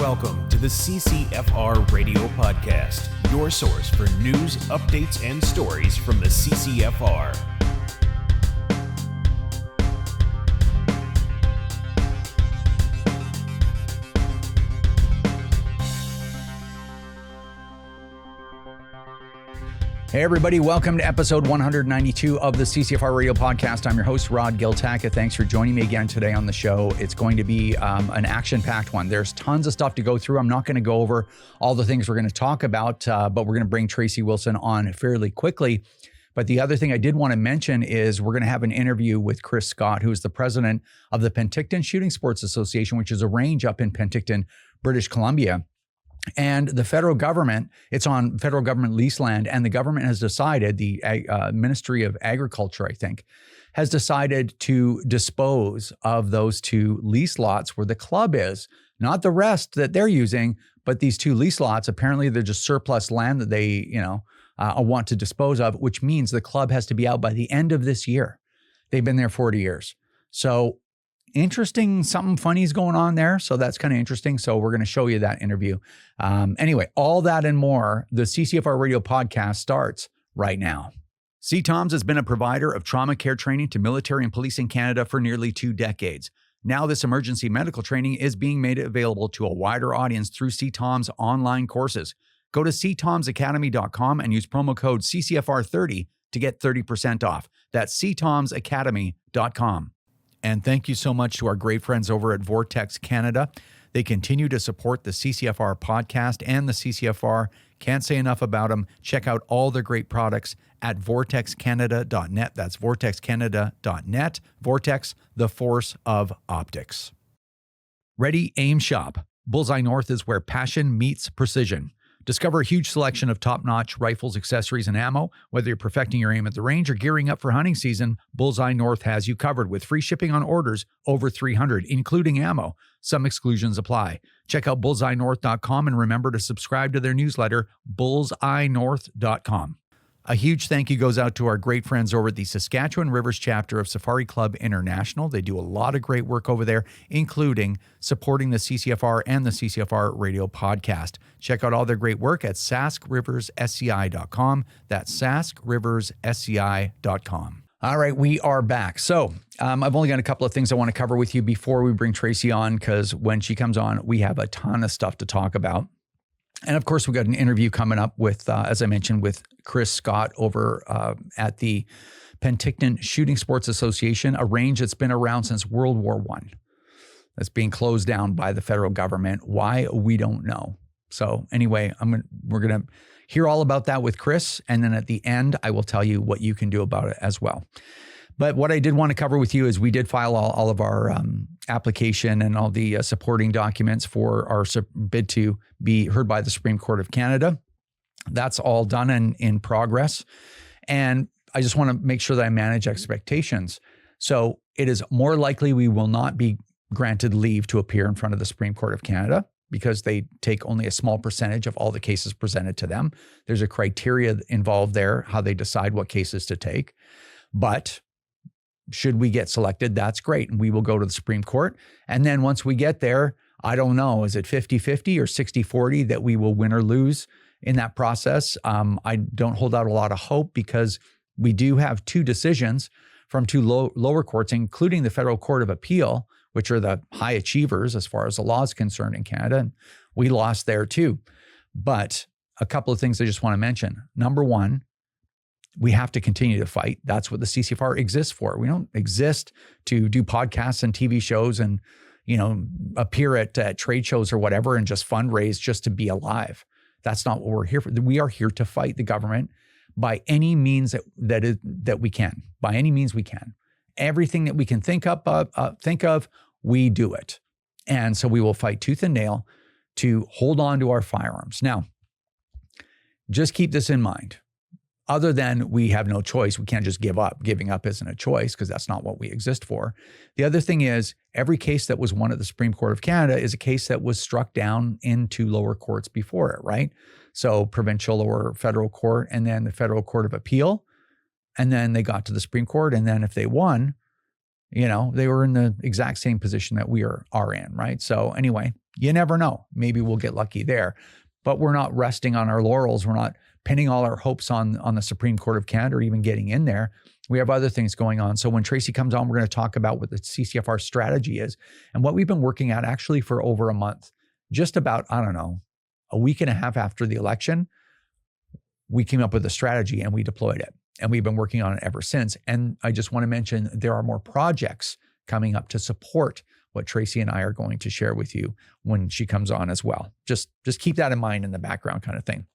Welcome to the CCFR Radio Podcast, your source for news, updates, and stories from the CCFR. Hey everybody, welcome to episode 192 of the CCFR Radio Podcast. I'm your host, Giltaca. Thanks for joining me again today on the show. It's going to be an action-packed one. There's tons of stuff to go through. I'm not going to go over all the things we're going to talk about, but we're going to bring Tracy Wilson on fairly quickly. But the other thing I did want to mention is we're going to have an interview with Chris Scott, who is the president of the Penticton Shooting Sports Association, which is a range up in Penticton, British Columbia. And the federal government, it's on federal government lease land, and the government has decided, the Ministry of Agriculture, I think, has decided to dispose of those two lease lots where the club is, not the rest that they're using, but these two lease lots. Apparently they're just surplus land that they, want to dispose of, which means the club has to be out by the end of this year. They've been there 40 years. So interesting, something funny's going on there. So that's kind of interesting. So we're going to show you that interview. Anyway, all that and more, the CCFR Radio Podcast starts right now. 𝐂𝐂𝐿𝐷 has been a provider of trauma care training to military and police in Canada for nearly 2 decades. Now this emergency medical training is being made available to a wider audience through 𝐂𝐂𝐿𝐷's online courses. Go to 𝐂𝐂𝐿𝐷sacademy.com and use promo code CCFR30 to get 30% off. That's 𝐂𝐂𝐿𝐷sacademy.com. And thank you so much to our great friends over at Vortex Canada. They continue to support the CCFR podcast and the CCFR. Can't say enough about them. Check out all their great products at vortexcanada.net. That's vortexcanada.net. Vortex, the force of optics. Ready, aim, shop. Bullseye North is where passion meets precision. Discover a huge selection of top-notch rifles, accessories, and ammo. Whether you're perfecting your aim at the range or gearing up for hunting season, Bullseye North has you covered with free shipping on orders over 300, including ammo. Some exclusions apply. Check out bullseyenorth.com and remember to subscribe to their newsletter, bullseyenorth.com. A huge thank you goes out to our great friends over at the Saskatchewan Rivers chapter of Safari Club International. They do a lot of great work over there, including supporting the CCFR and the CCFR Radio Podcast. Check out all their great work at saskriverssci.com. That's saskriverssci.com. All right, we are back. So I've only got a couple of things I want to cover with you before we bring Tracy on, because when she comes on, we have a ton of stuff to talk about. And of course, we've got an interview coming up with, as I mentioned, with Chris Scott over at the Penticton Shooting Sports Association, a range that's been around since World War I. That's being closed down by the federal government. Why? We don't know. So anyway, we're going to hear all about that with Chris. And then at the end, I will tell you what you can do about it as well. But what I did want to cover with you is we did file all of our application and all the supporting documents for our bid to be heard by the Supreme Court of Canada. That's all done and in progress. And I just want to make sure that I manage expectations. So it is more likely we will not be granted leave to appear in front of the Supreme Court of Canada because they take only a small percentage of all the cases presented to them. There's a criteria involved there, how they decide what cases to take. But should we get selected, that's great. And we will go to the Supreme Court. And then once we get there, I don't know, is it 50-50 or 60-40 that we will win or lose in that process? I don't hold out a lot of hope because we do have 2 decisions from 2 lower courts, including the Federal Court of Appeal, which are the high achievers as far as the law is concerned in Canada. And we lost there too. But a couple of things I just want to mention. Number one, we have to continue to fight. That's what the CCFR exists for. We don't exist to do podcasts and TV shows and, appear at trade shows or whatever and just fundraise just to be alive. That's not what we're here for. We are here to fight the government by any means that we can. By any means we can. Everything that we can think of, we do it. And so we will fight tooth and nail to hold on to our firearms. Now, just keep this in mind. Other than we have no choice, we can't just give up. Giving up isn't a choice because that's not what we exist for. The other thing is every case that was won at the Supreme Court of Canada is a case that was struck down into lower courts before it, right? So provincial or federal court, and then the Federal Court of Appeal, and then they got to the Supreme Court. And then if they won, they were in the exact same position that we are in, right? So anyway, You never know. Maybe we'll get lucky there. But we're not resting on our laurels. We're not pinning all our hopes on the Supreme Court of Canada or even getting in there. We have other things going on. So when Tracy comes on, we're going to talk about what the CCFR strategy is and what we've been working at actually for over a month. Just about, I don't know, a week and a half after the election, we came up with a strategy and we deployed it. And we've been working on it ever since. And I just want to mention there are more projects coming up to support what Tracy and I are going to share with you when she comes on as well. Just keep that in mind in the background kind of thing.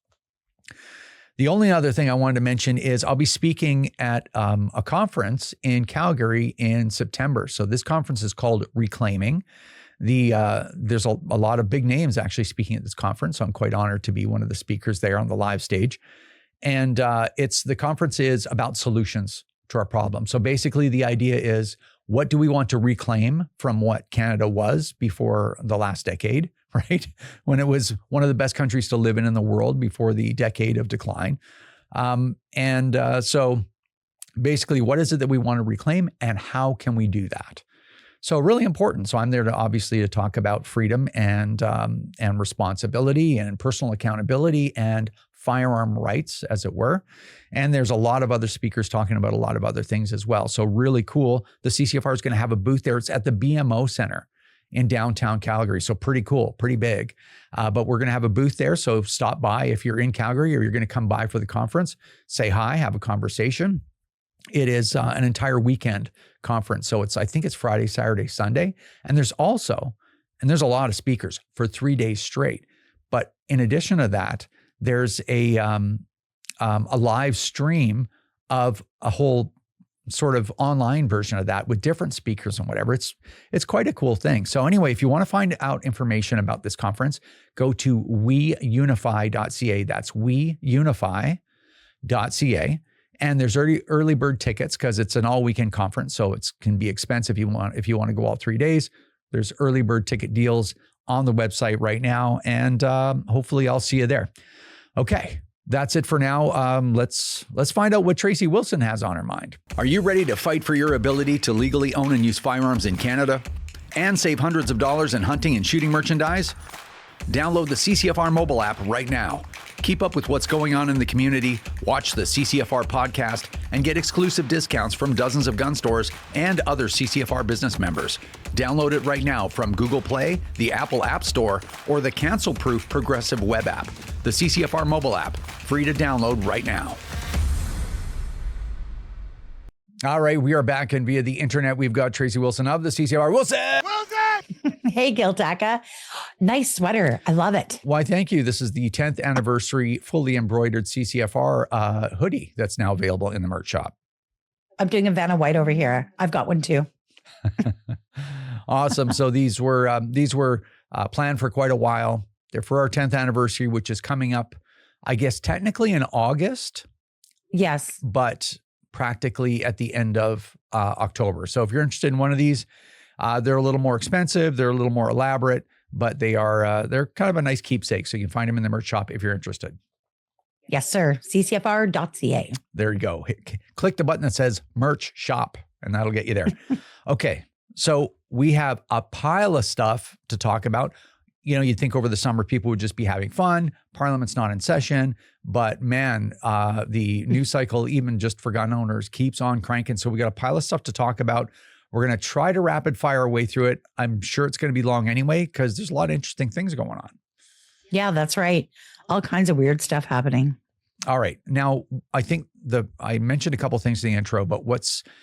The only other thing I wanted to mention is I'll be speaking at a conference in Calgary in September. So this conference is called Reclaiming. There's a lot of big names actually speaking at this conference. So I'm quite honored to be one of the speakers there on the live stage. And the conference is about solutions to our problem. So basically the idea is, what do we want to reclaim from what Canada was before the last decade, right? When it was one of the best countries to live in the world before the decade of decline. So basically, what is it that we want to reclaim and how can we do that? So really important. So I'm there to talk about freedom and responsibility and personal accountability and firearm rights, as it were. And there's a lot of other speakers talking about a lot of other things as well. So really cool. The CCFR is going to have a booth there. It's at the BMO Center in downtown Calgary. So pretty cool, pretty big. But we're going to have a booth there. So stop by if you're in Calgary or you're going to come by for the conference, say hi, have a conversation. It is an entire weekend conference. So I think it's Friday, Saturday, Sunday. And there's a lot of speakers for 3 days straight. But in addition to that, there's a live stream of a whole sort of online version of that with different speakers and whatever. It's quite a cool thing. So anyway, if you want to find out information about this conference, go to weunify.ca. That's weunify.ca. And there's early bird tickets because it's an all weekend conference. So it can be expensive if you want to go all 3 days. There's early bird ticket deals on the website right now. And hopefully I'll see you there. Okay, that's it for now. Let's find out what Tracy Wilson has on her mind. Are you ready to fight for your ability to legally own and use firearms in Canada and save hundreds of dollars in hunting and shooting merchandise? Download the CCFR mobile app right now. Keep up with what's going on in the community, watch the CCFR podcast, and get exclusive discounts from dozens of gun stores and other CCFR business members. Download it right now from Google Play, the Apple App Store, or the cancel-proof Progressive web app. The CCFR mobile app, free to download right now. All right, we are back, and via the internet, we've got Tracy Wilson of the CCFR. Wilson! Hey, Giltaca. Nice sweater. I love it. Why, thank you. This is the 10th anniversary fully embroidered CCFR hoodie that's now available in the merch shop. I'm doing a Vanna White over here. I've got one too. Awesome. So these were planned for quite a while. They're for our 10th anniversary, which is coming up, I guess, technically in August. Yes. But practically at the end of October. So if you're interested in one of these, they're a little more expensive. They're a little more elaborate, but they're kind of a nice keepsake. So you can find them in the merch shop if you're interested. Yes, sir. CCFR.ca. There you go. Click the button that says merch shop, and that'll get you there. Okay. So we have a pile of stuff to talk about. You know, you'd think over the summer people would just be having fun. Parliament's not in session, but man, the news cycle, even just for gun owners, keeps on cranking. So we got a pile of stuff to talk about. We're going to try to rapid fire our way through it. I'm sure it's going to be long anyway, because there's a lot of interesting things going on. Yeah, that's right. All kinds of weird stuff happening. All right. Now, I think I mentioned a couple of things in the intro, but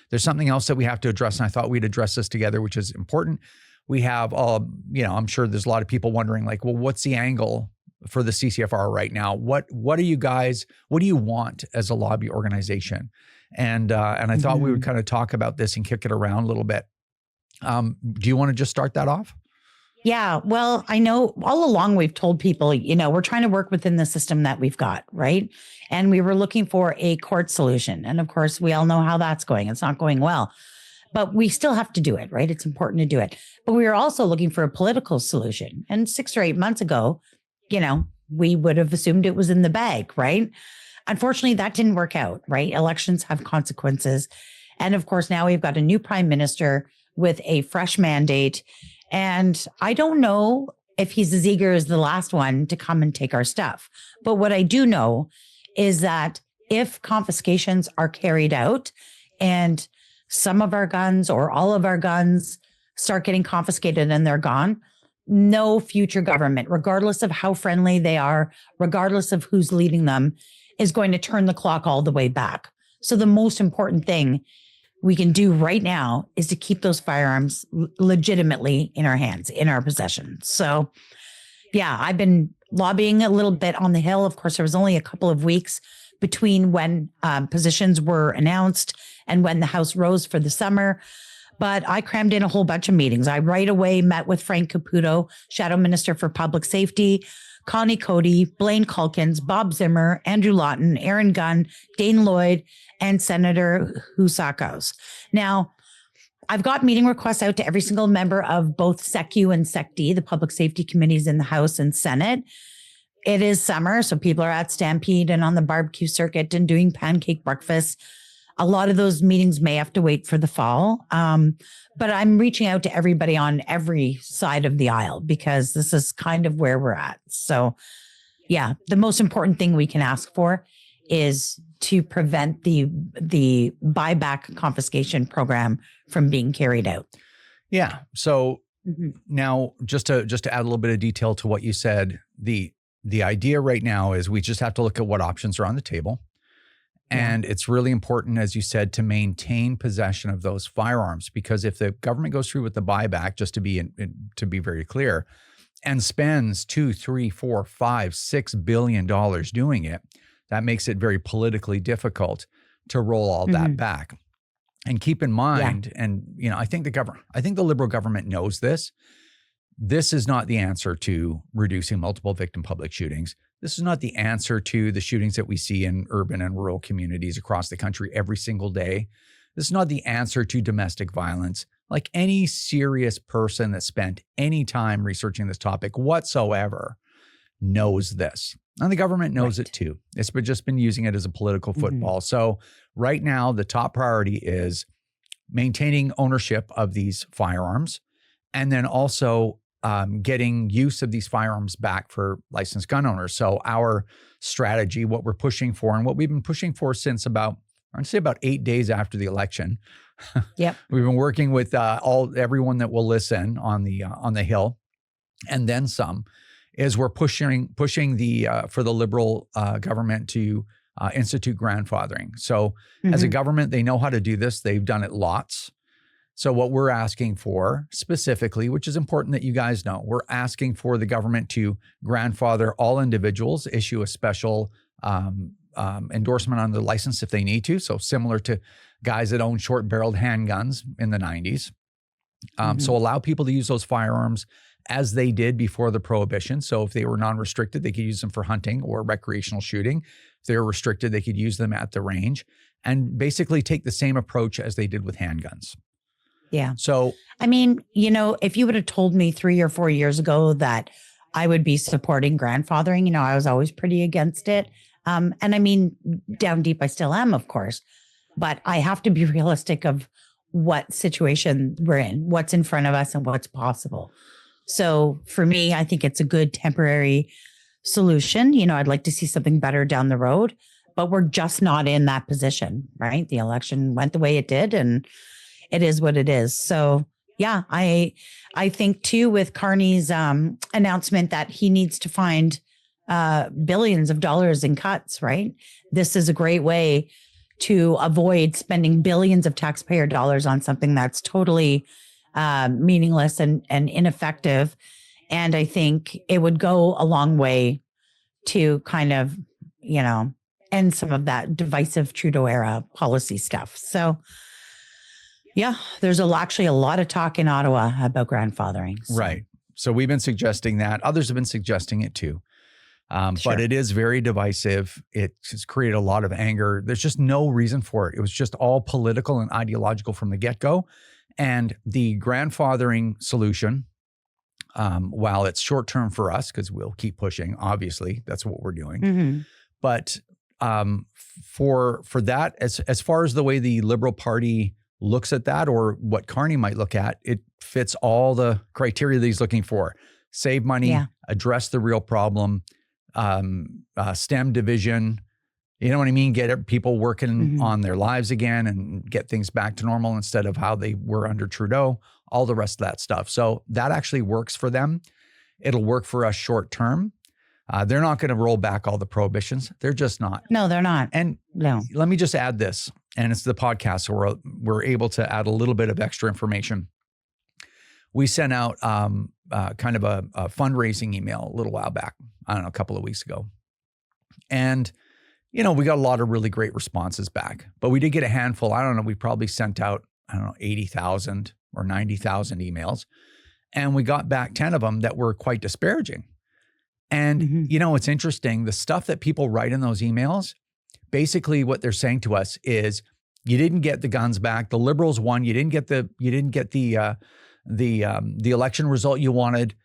there's something else that we have to address. And I thought we'd address this together, which is important. We have, I'm sure there's a lot of people wondering like, well, what's the angle for the CCFR right now? What do you want as a lobby organization? And I thought we would kind of talk about this and kick it around a little bit. Do you want to just start that off? Yeah. Well, I know all along we've told people, we're trying to work within the system that we've got, right? And we were looking for a court solution. And of course, we all know how that's going. It's not going well. But we still have to do it, right? It's important to do it. But we were also looking for a political solution. And 6 or 8 months ago, we would have assumed it was in the bag, right? Unfortunately, that didn't work out, right? Elections have consequences. And of course, now we've got a new prime minister with a fresh mandate. And I don't know if he's as eager as the last one to come and take our stuff. But what I do know is that if confiscations are carried out and some of our guns or all of our guns start getting confiscated and they're gone, no future government, regardless of how friendly they are, regardless of who's leading them, is going to turn the clock all the way back. So the most important thing we can do right now is to keep those firearms legitimately in our hands, in our possession. So yeah, I've been lobbying a little bit on the Hill. Of course, there was only a couple of weeks between when positions were announced and when the House rose for the summer. But I crammed in a whole bunch of meetings. I right away met with Frank Caputo, Shadow Minister for Public Safety, Connie Cody, Blaine Calkins, Bob Zimmer, Andrew Lawton, Aaron Gunn, Dane Lloyd, and Senator 𝐂𝐂𝐅𝐑. Now, I've got meeting requests out to every single member of both 𝐥𝐞𝐿 and 𝐥𝐸D, the public safety committees in the House and Senate. It is summer, so people are at Stampede and on the barbecue circuit and doing pancake breakfast. A lot of those meetings may have to wait for the fall. But I'm reaching out to everybody on every side of the aisle because this is kind of where we're at. So yeah, the most important thing we can ask for is to prevent the buyback confiscation program from being carried out. Yeah. So now just to add a little bit of detail to what you said, the idea right now is we just have to look at what options are on the table. And it's really important, as you said, to maintain possession of those firearms, because if the government goes through with the buyback, just to be very clear, and spends $2, $3, $4, $5, $6 billion doing it, that makes it very politically difficult to roll all that back. And keep in mind, and you know, I think the Liberal government knows this. This is not the answer to reducing multiple victim public shootings. This is not the answer to the shootings that we see in urban and rural communities across the country every single day. This is not the answer to domestic violence. Like any serious person that spent any time researching this topic whatsoever knows this. And the government knows it too. It's just been using it as a political football. So right now, the top priority is maintaining ownership of these firearms and then also getting use of these firearms back for licensed gun owners. So our strategy, what we're pushing for, and what we've been pushing for since about 8 days after the election. Yep. We've been working with everyone that will listen on the Hill, and then some, is we're pushing for the Liberal government to institute grandfathering. So as a government, they know how to do this. They've done it lots. So what we're asking for specifically, which is important that you guys know, we're asking for the government to grandfather all individuals, issue a special endorsement on the license if they need to. So similar to guys that own short-barreled handguns in the 90s. So allow people to use those firearms as they did before the prohibition. So if they were non-restricted, they could use them for hunting or recreational shooting. If they were restricted, they could use them at the range and basically take the same approach as they did with handguns. Yeah. So, I mean, you know, if you would have told me 3 or 4 years ago that I would be supporting grandfathering, you know, I was always pretty against it. And I mean, down deep, I still am, of course, but I have to be realistic of what situation we're in, what's in front of us and what's possible. So for me, I think it's a good temporary solution. You know, I'd like to see something better down the road, but we're just not in that position, right? The election went the way it did, and it is what it is. So yeah, I think too, with Carney's announcement that he needs to find billions of dollars in cuts, right? This is a great way to avoid spending billions of taxpayer dollars on something that's totally meaningless and ineffective. And I think it would go a long way to kind of, you know, end some of that divisive Trudeau era policy stuff. So yeah, there's actually a lot of talk in Ottawa about grandfathering. So. Right. So we've been suggesting that. Others have been suggesting it too. But it is very divisive. It's created a lot of anger. There's just no reason for it. It was just all political and ideological from the get-go. And the grandfathering solution, while it's short-term for us, because we'll keep pushing, obviously, that's what we're doing. But for that, as far as the way the Liberal Party looks at that, or what Carney might look at, it fits all the criteria that he's looking for. save money, address the real problem, stem division. You know what I mean? Get people working on their lives again and get things back to normal instead of how they were under Trudeau, all the rest of that stuff. So that actually works for them. It'll work for us short term. They're not going to roll back all the prohibitions. They're just not. No, they're not. And let me just add this, and it's the podcast, so we're able to add a little bit of extra information. We sent out kind of a fundraising email a little while back, I don't know, a couple of weeks ago. And, you know, we got a lot of really great responses back, but we did get a handful. I don't know, we probably sent out, 80,000 or 90,000 emails. And we got back 10 of them that were quite disparaging. And, you know, it's interesting. The stuff that people write in those emails, basically what they're saying to us is, you didn't get the guns back. The Liberals won. You didn't get the election result you wanted.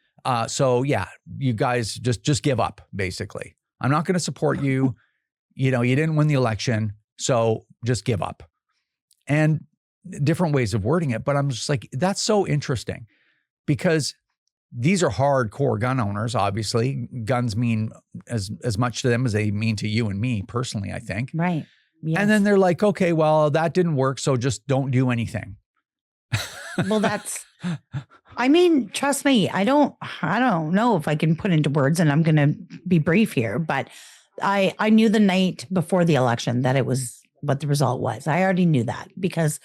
So yeah, you guys just give up, basically. I'm not going to support you. You know, you didn't win the election, so just give up. And different ways of wording it, but I'm just like, that's so interesting because these are hardcore gun owners, obviously. Guns mean as much to them as they mean to you and me personally, I think. Right. Yes. And then they're like, okay, well, that didn't work, so just don't do anything. Well, I mean, trust me, I don't know if I can put into words, and I'm going to be brief here, but I knew the night before the election that it was what the result was. I already knew that because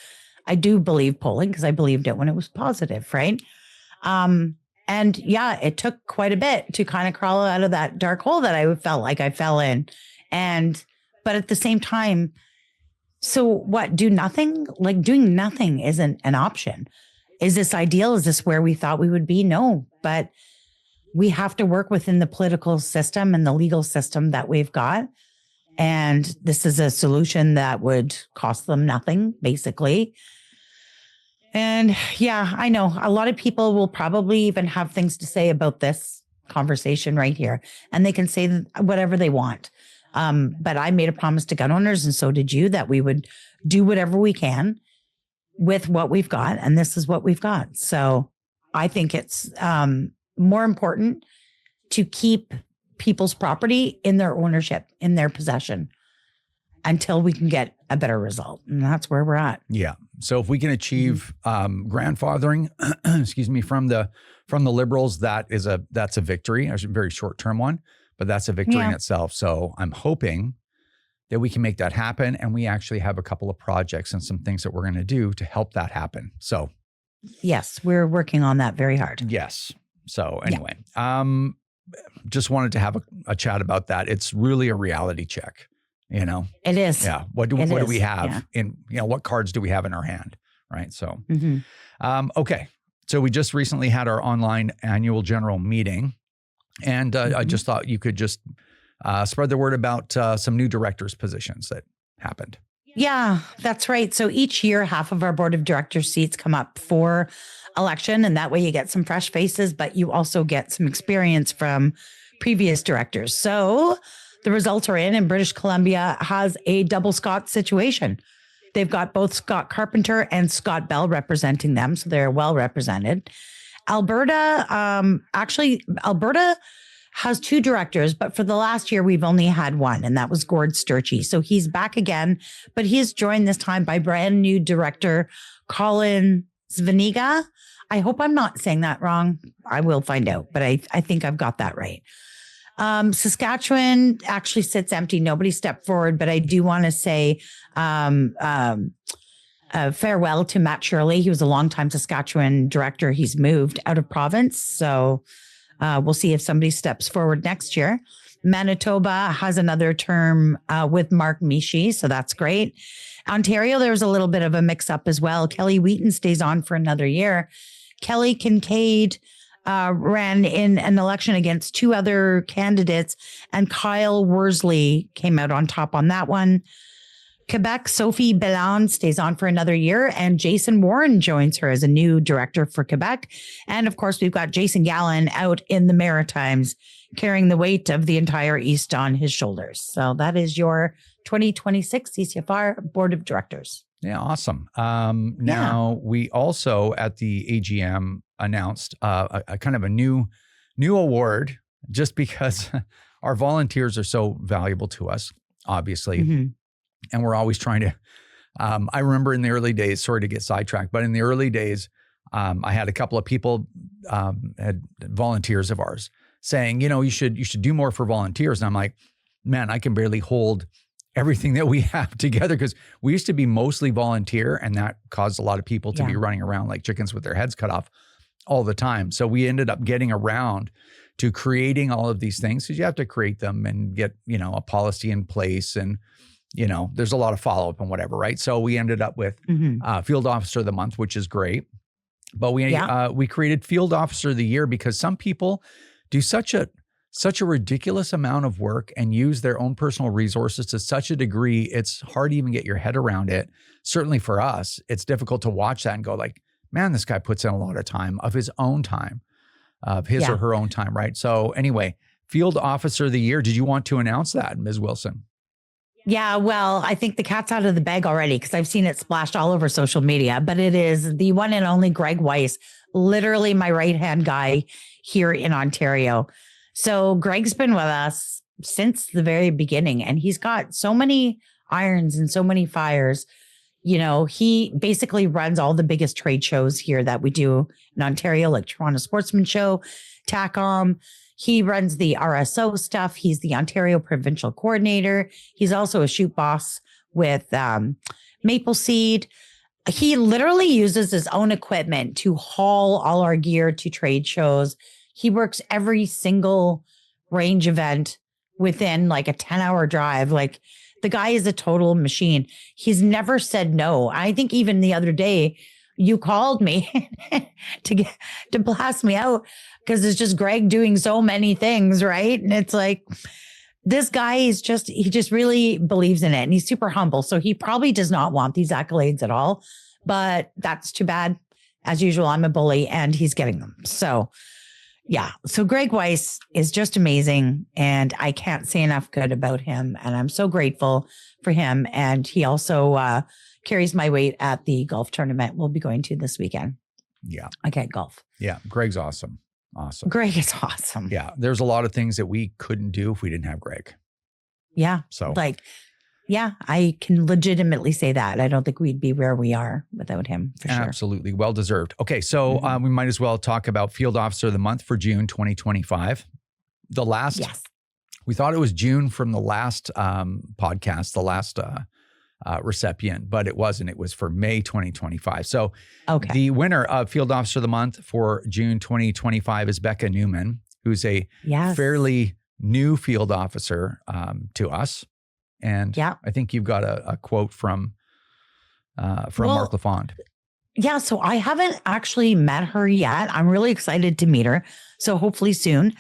I do believe polling, because I believed it when it was positive, right? And yeah, it took quite a bit to kind of crawl out of that dark hole that I felt like I fell in. But at the same time, so what, do nothing? Like, doing nothing isn't an option. Is this ideal? Is this where we thought we would be? No, but we have to work within the political system and the legal system that we've got. And this is a solution that would cost them nothing, basically. And yeah, I know a lot of people will probably even have things to say about this conversation right here, and they can say whatever they want. But I made a promise to gun owners, and so did you, that we would do whatever we can with what we've got. And this is what we've got. So I think it's more important to keep people's property in their ownership, in their possession, until we can get a better result. And that's where we're at. Yeah. So if we can achieve grandfathering, excuse me, from the Liberals, that's a victory. A very short-term one, but that's a victory in itself. So I'm hoping that we can make that happen. And we actually have a couple of projects and some things that we're going to do to help that happen. So yes, we're working on that very hard. Yes. So anyway, just wanted to have a chat about that. It's really a reality check. You know, it is. Yeah. What do we have in, what cards do we have in our hand? Right. So, okay. So we just recently had our online annual general meeting, and I just thought you could just spread the word about some new directors positions that happened. Yeah, that's right. So each year, half of our board of directors seats come up for election, and that way you get some fresh faces, but you also get some experience from previous directors. So the results are in, and British Columbia has a double Scott situation. They've got both Scott Carpenter and Scott Bell representing them, so they're well represented. Alberta has two directors, but for the last year, we've only had one, and that was 𝐥𝐿𝐷. So he's back again, but he is joined this time by brand new director, 𝐂𝐿𝐷. I hope I'm not saying that wrong. I will find out, but I think I've got that right. Saskatchewan actually sits empty. Nobody stepped forward, but I do want to say farewell to Matt Shirley. He was a longtime Saskatchewan director. He's moved out of province. So we'll see if somebody steps forward next year. Manitoba has another term with Mark Mishi, so that's great. Ontario, there was a little bit of a mix-up as well. Kelly Wheaton stays on for another year. Kelly Kincaid ran in an election against two other candidates, and Kyle Worsley came out on top on that one. Quebec, Sophie Belland stays on for another year, and Jason Warren joins her as a new director for Quebec. And of course, we've got Jason Gallen out in the Maritimes, carrying the weight of the entire East on his shoulders. So that is your 2026 CCFR Board of Directors. Yeah, awesome. Now, we also at the AGM announced a kind of a new new award just because our volunteers are so valuable to us, obviously. Mm-hmm. And we're always trying to, I remember in the early days, sorry to get sidetracked, but in the early days, I had a couple of people, had volunteers of ours saying, you should do more for volunteers. And I'm like, man, I can barely hold everything that we have together, because we used to be mostly volunteer, and that caused a lot of people to be running around like chickens with their heads cut off all the time. So we ended up getting around to creating all of these things, because you have to create them and get, a policy in place, and, there's a lot of follow-up and whatever, right? So we ended up with Field Officer of the Month, which is great. But we created Field Officer of the Year because some people do such a ridiculous amount of work and use their own personal resources to such a degree, it's hard to even get your head around it. Certainly for us, it's difficult to watch that and go like, man, this guy puts in a lot of time of his own time, of his or her own time, right? So anyway, Field Officer of the Year, did you want to announce that, Ms. Wilson? Yeah, well, I think the cat's out of the bag already, because I've seen it splashed all over social media, but it is the one and only Greg Weiss, literally my right-hand guy here in Ontario. So Greg's been with us since the very beginning, and he's got so many irons and so many fires. He basically runs all the biggest trade shows here that we do in Ontario, like Toronto Sportsman Show, TACOM. He runs the RSO stuff. He's the Ontario Provincial Coordinator. He's also a shoot boss with Maple Seed. He literally uses his own equipment to haul all our gear to trade shows. He works every single range event within like a 10-hour drive. Like, the guy is a total machine. He's never said no. I think even the other day you called me to blast me out, because it's just Greg doing so many things, right? And it's like, this guy he just really believes in it, and he's super humble. So he probably does not want these accolades at all, but that's too bad. As usual, I'm a bully and he's getting them. So yeah. So Greg Weiss is just amazing, and I can't say enough good about him. And I'm so grateful for him. And he also carries my weight at the golf tournament we'll be going to this weekend. Yeah. Okay, golf. Yeah. Greg's awesome. Awesome. Greg is awesome. Yeah. There's a lot of things that we couldn't do if we didn't have Greg. Yeah. So yeah, I can legitimately say that. I don't think we'd be where we are without him, for sure. Absolutely. Well deserved. Okay. So we might as well talk about Field Officer of the Month for June 2025. We thought it was June from the last podcast, the last recipient, but it wasn't. It was for May 2025. So the winner of Field Officer of the Month for June 2025 is Becca Newman, who's a fairly new field officer to us. And I think you've got a quote from Mark LaFond. Yeah, so I haven't actually met her yet. I'm really excited to meet her. So hopefully soon,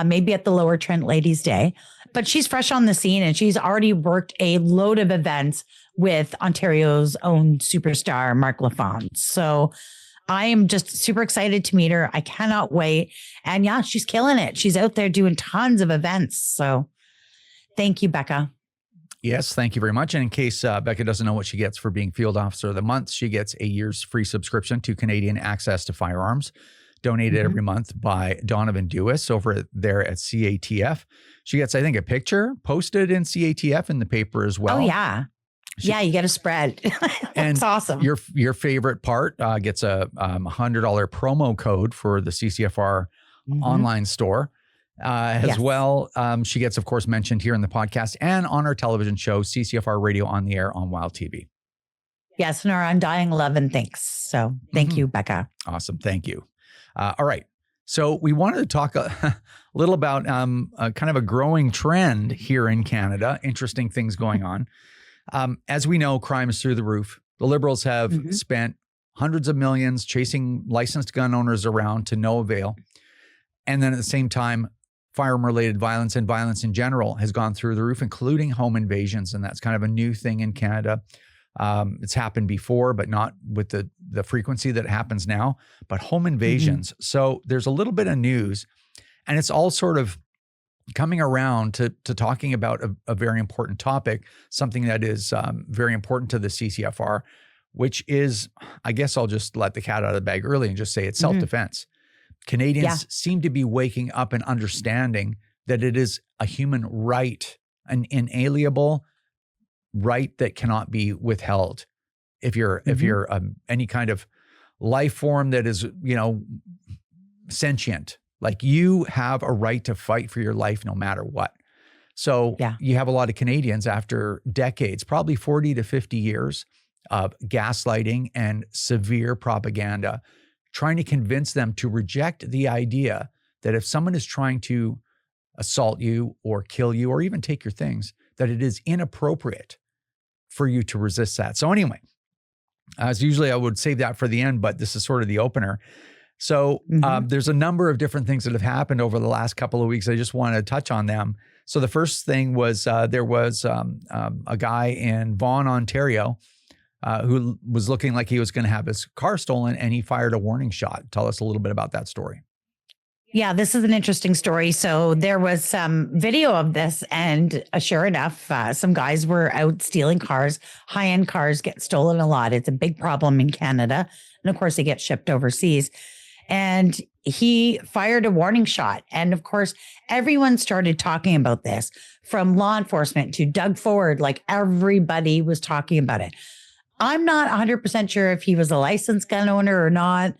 maybe at the Lower Trent Ladies' Day. But she's fresh on the scene, and she's already worked a load of events with Ontario's own superstar, Mark LaFond. So I am just super excited to meet her. I cannot wait. And yeah, she's killing it. She's out there doing tons of events. So thank you, Becca. Yes, thank you very much. And in case Becca doesn't know what she gets for being Field Officer of the Month, she gets a year's free subscription to Canadian Access to Firearms, donated every month by Donovan Dewis over there at CATF. She gets, I think, a picture posted in CATF in the paper as well. Oh, yeah. You get a spread. It's awesome. Your favorite part gets a $100 promo code for the CCFR online store. As well, she gets, of course, mentioned here in the podcast and on our television show, CCFR Radio on the Air on Wild TV. Yes, and our undying love and thanks. So thank you, Becca. Awesome. Thank you. All right. So we wanted to talk a little about kind of a growing trend here in Canada, interesting things going on. As we know, crime is through the roof. The Liberals have spent hundreds of millions chasing licensed gun owners around to no avail. And then at the same time, firearm-related violence and violence in general has gone through the roof, including home invasions. And that's kind of a new thing in Canada. It's happened before, but not with the frequency that it happens now, but home invasions. So there's a little bit of news, and it's all sort of coming around to talking about a very important topic, something that is very important to the CCFR, which is, I guess I'll just let the cat out of the bag early and just say it's self-defense. Canadians seem to be waking up and understanding that it is a human right, an inalienable right that cannot be withheld. If you're any kind of life form that is, sentient, like you have a right to fight for your life no matter what. So you have a lot of Canadians after decades, probably 40 to 50 years of gaslighting and severe propaganda, trying to convince them to reject the idea that if someone is trying to assault you or kill you or even take your things, that it is inappropriate for you to resist that. So anyway, as usually I would save that for the end, but this is sort of the opener. So there's a number of different things that have happened over the last couple of weeks. I just want to touch on them. So the first thing was there was a guy in Vaughan, Ontario, who was looking like he was going to have his car stolen, and he fired a warning shot. Tell us a little bit about that story. Yeah, this is an interesting story. So there was some video of this, and sure enough, some guys were out stealing cars. High-end cars get stolen a lot. It's a big problem in Canada. And of course, they get shipped overseas. And he fired a warning shot. And of course, everyone started talking about this, from law enforcement to Doug Ford. Like, everybody was talking about it. I'm not 100% sure if he was a licensed gun owner or not.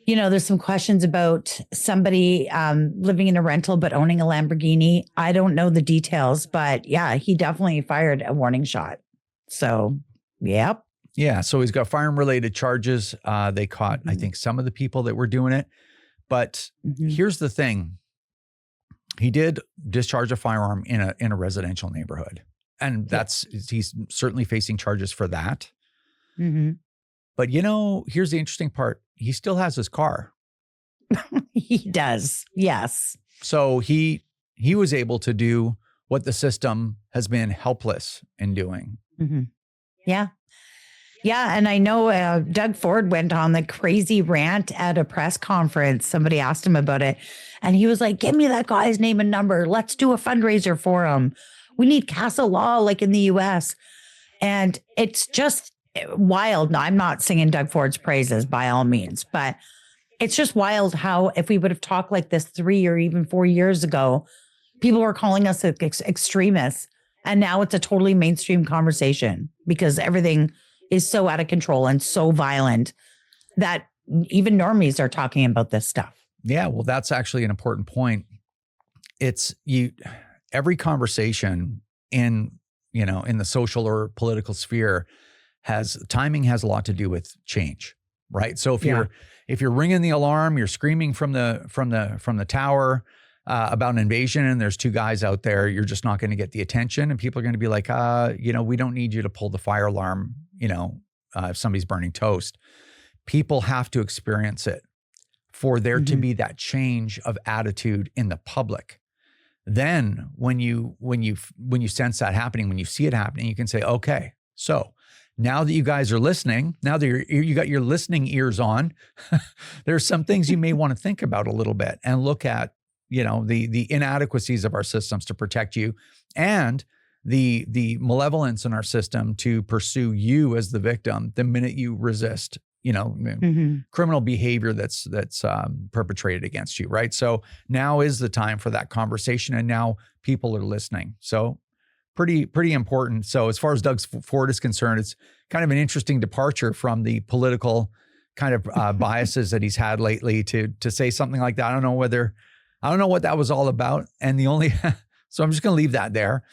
There's some questions about somebody living in a rental but owning a Lamborghini. I don't know the details, but yeah, he definitely fired a warning shot. So, yep. Yeah, so he's got firearm-related charges. They caught, I think, some of the people that were doing it. But here's the thing. He did discharge a firearm in a residential neighborhood. And he's certainly facing charges for that. But, here's the interesting part. He still has his car. He does. Yes. So he was able to do what the system has been helpless in doing. Yeah. Yeah. And I know Doug Ford went on the crazy rant at a press conference. Somebody asked him about it. And he was like, give me that guy's name and number. Let's do a fundraiser for him. We need CASA law like in the US. And it's just wild. Now, I'm not singing Doug Ford's praises by all means, but it's just wild how if we would have talked like this 3 or even 4 years ago, people were calling us extremists. And now it's a totally mainstream conversation because everything is so out of control and so violent that even normies are talking about this stuff. Yeah, well, that's actually an important point. Every conversation in the social or political sphere timing has a lot to do with change, right? So if you're ringing the alarm, you're screaming from the tower about an invasion, and there's two guys out there, you're just not going to get the attention, and people are going to be like, we don't need you to pull the fire alarm, if somebody's burning toast. People have to experience it for there to be that change of attitude in the public. Then when you sense that happening, when you see it happening, you can say, okay, so now that you guys are listening, now that you got your listening ears on, there's some things you may want to think about a little bit and look at, the inadequacies of our systems to protect you and the malevolence in our system to pursue you as the victim the minute you resist, criminal behavior that's perpetrated against you, right? So now is the time for that conversation, and now people are listening. So pretty important. So as far as Doug Ford is concerned, it's kind of an interesting departure from the political kind of biases that he's had lately to say something like that. I don't know what that was all about. And so I'm just going to leave that there.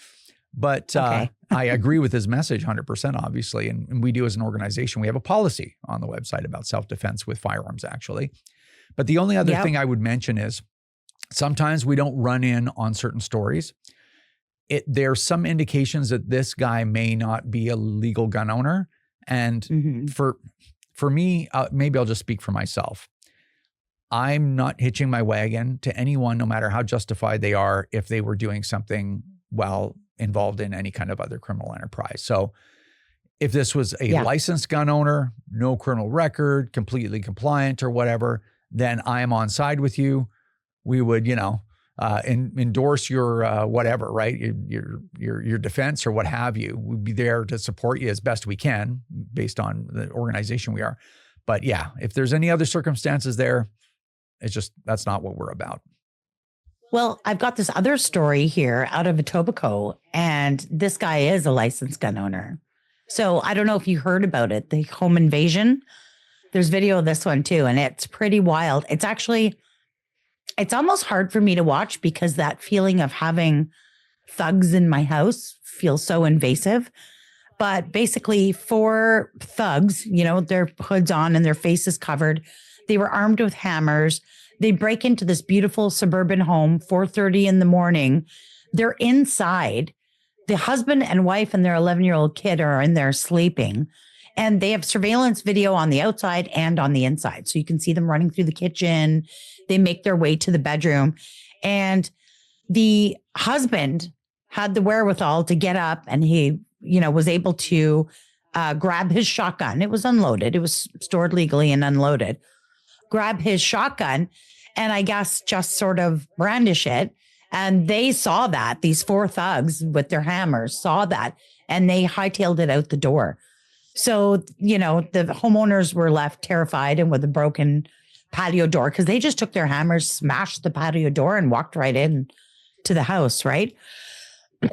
But I agree with his message 100%, obviously. And we do as an organization, we have a policy on the website about self-defense with firearms, actually. But the only other thing I would mention is sometimes we don't run in on certain stories. There's some indications that this guy may not be a legal gun owner. And for me, maybe I'll just speak for myself. I'm not hitching my wagon to anyone, no matter how justified they are, if they were doing something while involved in any kind of other criminal enterprise. So if this was a licensed gun owner, no criminal record, completely compliant or whatever, then I am on side with you. We would, endorse your whatever, right? Your defense or what have you. We'd be there to support you as best we can based on the organization we are. But yeah, if there's any other circumstances there, that's not what we're about. Well, I've got this other story here out of Etobicoke, and this guy is a licensed gun owner. So I don't know if you heard about it, the home invasion. There's video of this one too, and it's pretty wild. It's almost hard for me to watch because that feeling of having thugs in my house feels so invasive. But basically 4 thugs, their hoods on and their faces covered. They were armed with hammers. They break into this beautiful suburban home, 4:30 in the morning. They're inside. The husband and wife and their 11-year-old kid are in there sleeping. And they have surveillance video on the outside and on the inside. So you can see them running through the kitchen. They make their way to the bedroom. And the husband had the wherewithal to get up, and he, was able to grab his shotgun. It was unloaded. It was stored legally and unloaded. Grab his shotgun and I guess just sort of brandish it. And they saw that. These 4 thugs with their hammers saw that, and they hightailed it out the door. So, the homeowners were left terrified and with a broken patio door because they just took their hammers, smashed the patio door, and walked right in to the house, right?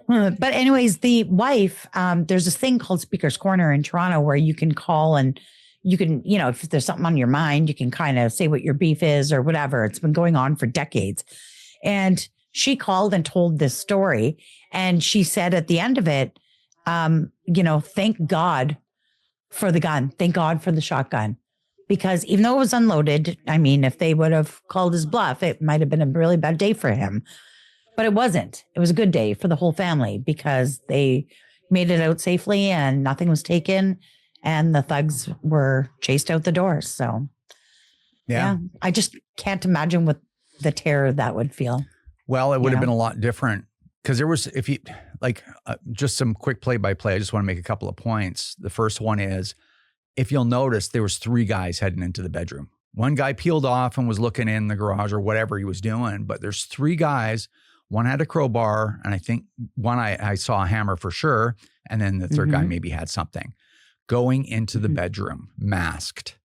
But anyways, the wife, there's this thing called Speaker's Corner in Toronto where you can call and you can, if there's something on your mind, you can kind of say what your beef is or whatever. It's been going on for decades. And she called and told this story. And she said at the end of it, thank God for the gun. Thank God for the shotgun. Because even though it was unloaded, I mean, if they would have called his bluff, it might have been a really bad day for him. But it wasn't. It was a good day for the whole family because they made it out safely and nothing was taken. And the thugs were chased out the doors. So, yeah, I just can't imagine what the terror that would feel. Well, it would have been a lot different because there was, if you like, just some quick play-by-play. I just want to make a couple of points. The first one is, if you'll notice, there was 3 guys heading into the bedroom. One guy peeled off and was looking in the garage or whatever he was doing, but there's 3 guys. One had a crowbar, and I think one I saw a hammer for sure, and then the third guy maybe had something. Going into the bedroom, masked.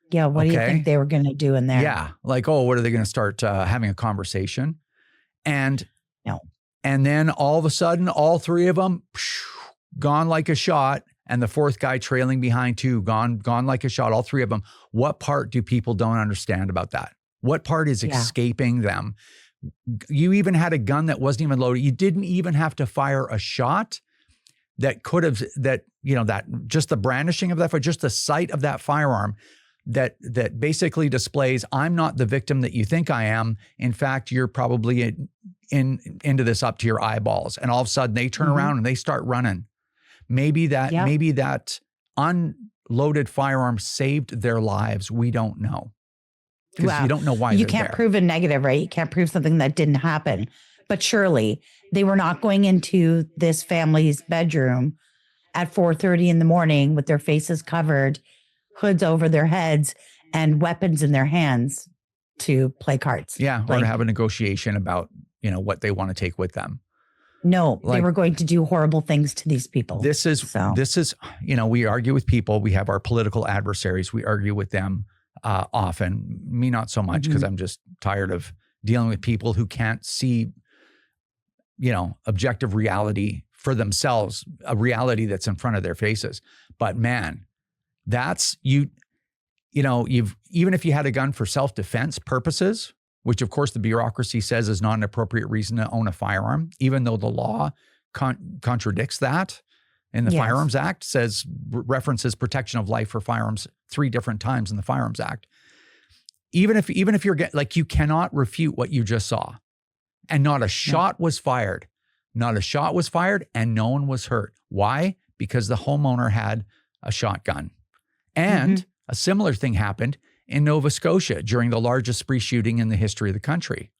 Yeah, what do you think they were going to do in there? Yeah, like, what are they going to start having a conversation? And no. And then all of a sudden, all 3 of them gone like a shot, and the 4th guy trailing behind too, gone like a shot, all 3 of them. What part do people don't understand about that? What part is escaping them? You even had a gun that wasn't even loaded. You didn't even have to fire a shot that could have, that just the brandishing of that, just the sight of that firearm that basically displays, I'm not the victim that you think I am. In fact, you're probably into this up to your eyeballs. And all of a sudden they turn around and they start running. Maybe that unloaded firearm saved their lives. We don't know. Because you don't know why you can't prove a negative, right? You can't prove something that didn't happen. But surely they were not going into this family's bedroom at 4:30 in the morning with their faces covered, hoods over their heads, and weapons in their hands to play cards. Yeah, or to have a negotiation about, what they want to take with them. No, they were going to do horrible things to these people. This is, we argue with people. We have our political adversaries. We argue with them often. Me, not so much, because I'm just tired of dealing with people who can't see, objective reality for themselves, a reality that's in front of their faces. But man, that's even if you had a gun for self-defense purposes, which of course the bureaucracy says is not an appropriate reason to own a firearm, even though the law contradicts that. In the Firearms Act references protection of life for firearms 3 different times in the Firearms Act. Even if you're you cannot refute what you just saw. And not a shot was fired. Not a shot was fired and no one was hurt. Why? Because the homeowner had a shotgun. And a similar thing happened in Nova Scotia during the largest spree shooting in the history of the country.